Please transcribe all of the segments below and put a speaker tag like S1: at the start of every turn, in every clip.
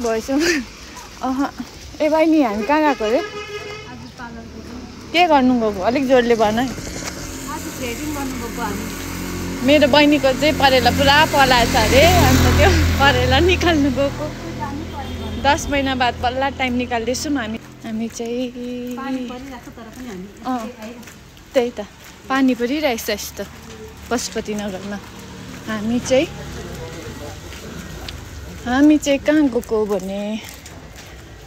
S1: भएछ ए बहिनी हामी कहाँ गएको अरे के गर्नु गएको अलिक जोडले भन है मेरो बहिनीको चाहिँ परेला पुरा पलाएछ अरे अन्त त्यो परेला निकाल्नु गएको 10 महिना बाद बल्ल टाइम निकाल्दैछौँ हामी चाहिँ त्यही त पानी परिरहेछ यस्तो पशुपतिनगरमा हामी चाहिँ कहाँ गएको भने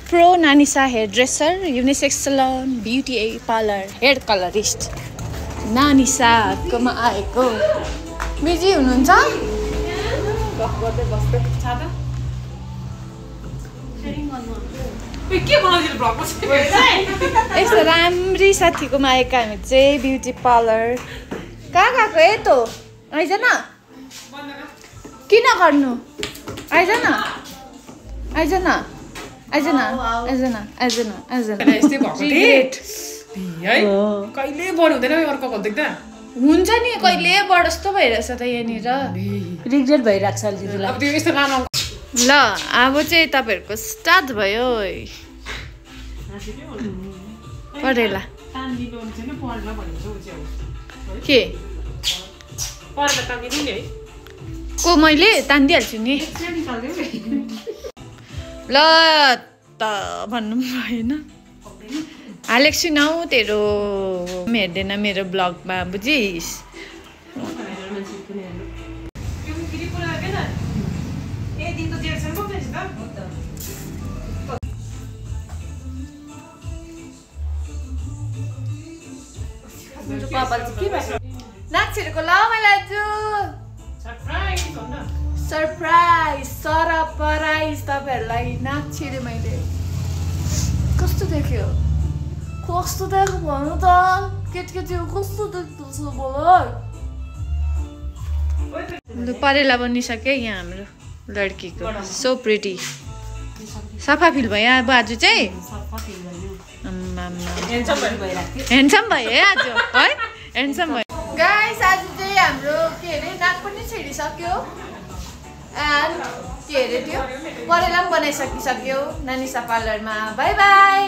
S1: pro Nanisa hair dresser unisex salon beauty parlour hair colourist नानिसाकोमा आएको बिजी हुनुहुन्छ यस्तो राम्री साथीकोमा आएका हामी चाहिँ ब्युटी पार्लर कहाँ गएको यतो आइज न किन गर्नु आइज न
S2: कहिले बढ हुँदैन अर्को देख्दा
S1: हुन्छ नि कहिले बढ जस्तो भइरहेछ त यहाँनिर
S3: रिग्रेट भइरहेको छ दिदीलाई
S2: अब त्यो यस्तो लामो
S1: ल अब चाहिँ तपाईँहरूको स्टार्ट भयो परेला के को मैले तानिदिइहाल्छु नि ल त भन्नु भएन हालेको छु नौ तेरो हेर्दैन मेरो ब्लगमा बुझिस् नाच्चेको ल मैले आज सरप्राइज तपाईँहरूलाई नाच्चेरे मैले कस्तो देख्यो भन्नु त केटीकेटी कस्तो देख्दैछ मलाई परेला बनिसक्यो यहाँ हाम्रो लड्कीको सो प्रिटी सफा फिल भयो अब आज चाहिँ ह्यान्डसम भयो है आज है ह्यान्डसम भयो गाइस आज चाहिँ हाम्रो के अरे नाक पनि छिडिसक्यो एन्ड के अरे त्यो परेला पनि बनाइसकिसक्यो नानिसा पार्लरमा बाई बाई